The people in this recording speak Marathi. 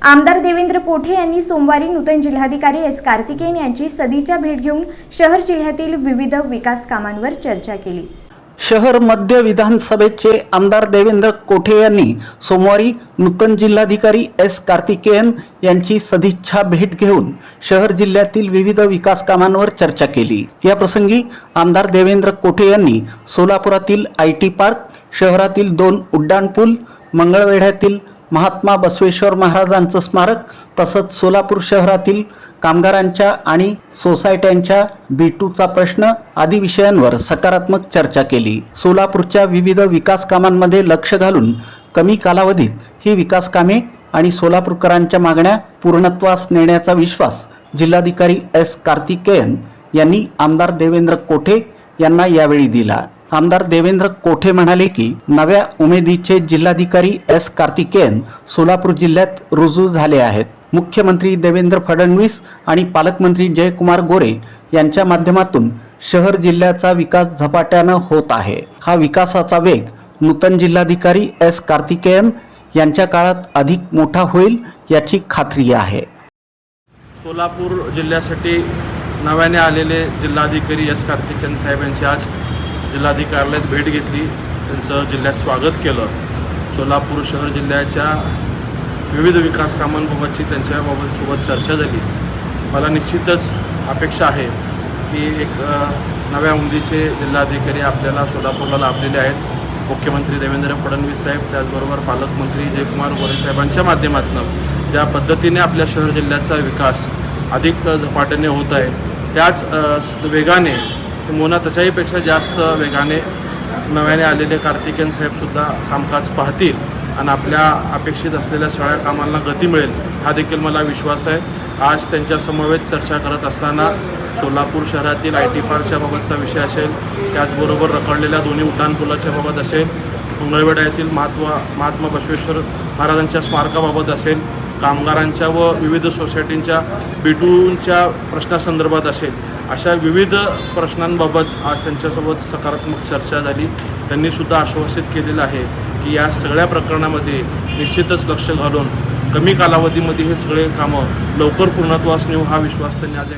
आमदार देवेंद्र कोठे यांनी सोमवारी नूतन जिल्हाधिकारी एस कार्तिकेयन यांची सदिच्छा भेट घेऊन शहर जिल्ह्यातील विविध विकास कामांवर चर्चा केली। शहर मध्य विधानसभेचे आमदार देवेंद्र कोठे यांनी सोमवारी नूतन जिल्हाधिकारी एस कार्तिकेयन यांची सदिच्छा भेट घेऊन शहर जिल्ह्यातील विविध विकास कामांवर चर्चा केली। या प्रसंगी आमदार देवेंद्र कोठे यांनी सोलापुरातील IT पार्क, शहरातील 2 उड्डाणपूल, मंगळवेढ्यातील महात्मा बसवेश्वर महाराजांचं स्मारक तसंच सोलापूर शहरातील कामगारांच्या आणि सोसायट्यांच्या B2चा प्रश्न आदी विषयांवर सकारात्मक चर्चा केली। सोलापूरच्या विविध विकास कामांमध्ये लक्ष घालून कमी कालावधीत ही विकास कामे आणि सोलापूरकरांच्या मागण्या पूर्णत्वास नेण्याचा विश्वास जिल्हाधिकारी एस कार्तिकेयन यांनी आमदार देवेंद्र कोठे यांना यावेळी दिला। आमदार देवेंद्र कोठे म्हणाले की नव्या उमेदीचे जिल्हाधिकारी एस कार्तिकेयन सोलापूर जिल्ह्यात रुजू झाले आहेत। मुख्यमंत्री देवेंद्र फडणवीस आणि पालकमंत्री जयकुमार गोरे यांच्या माध्यमातून शहर जिल्ह्याचा विकास झपाट्यानं होत आहे। हा विकासाचा वेग नूतन जिल्हाधिकारी एस कार्तिकेयन यांच्या काळात अधिक मोठा होईल याची खात्री आहे। सोलापूर जिल्ह्यासाठी नव्याने आलेले जिल्हाधिकारी एस कार्तिकेयन साहेब यांची आज जिल्हाधिकाऱ्यालयात भेट घेतली, त्यांचं जिल्ह्यात स्वागत केलं। सोलापूर शहर जिल्ह्याच्या विविध विकास कामांबाबतची त्यांच्यासोबत चर्चा झाली। मला निश्चितच अपेक्षा आहे की एक नव्या उमेदीचे जिल्हाधिकारी आपल्याला सोलापूरला लाभलेले आहेत। मुख्यमंत्री देवेंद्र फडणवीस साहेब, त्याचबरोबर पालकमंत्री जयकुमार गोरे साहेबांच्या माध्यमातून ज्या पद्धतीने आपल्या शहर जिल्ह्याचा विकास अधिक झपाट्याने होत आहे, त्याच वेगाने मोना त्याच्याहीपेक्षा जास्त वेगाने नव्याने आलेले कार्तिकेयन साहेबसुद्धा कामकाज पाहतील आणि आपल्या अपेक्षित असलेल्या सगळ्या कामांना गती मिळेल हा देखील मला विश्वास आहे। आज त्यांच्या समवेत चर्चा करत असताना सोलापूर शहरातील IT पार्कच्या बाबतचा विषय असेल, त्याचबरोबर रखडलेल्या 2 उड्डाणपुलाच्या बाबत असेल, मंगळवेढा येथील महात्मा बसवेश्वर महाराजांच्या स्मारकाबाबत असेल, कामगारांच्या व विविध सोसायटींच्या B2च्या प्रश्नासंदर्भात असेल, अशा विविध प्रश्नांबाबत आज त्यांच्यासोबत सकारात्मक चर्चा झाली। त्यांनीसुद्धा आश्वासित केलेलं आहे की या सगळ्या प्रकरणामध्ये निश्चितच लक्ष घालून कमी कालावधीमध्ये हे सगळे कामं लवकर पूर्णत्वास नेऊ हा विश्वास त्यांनी आज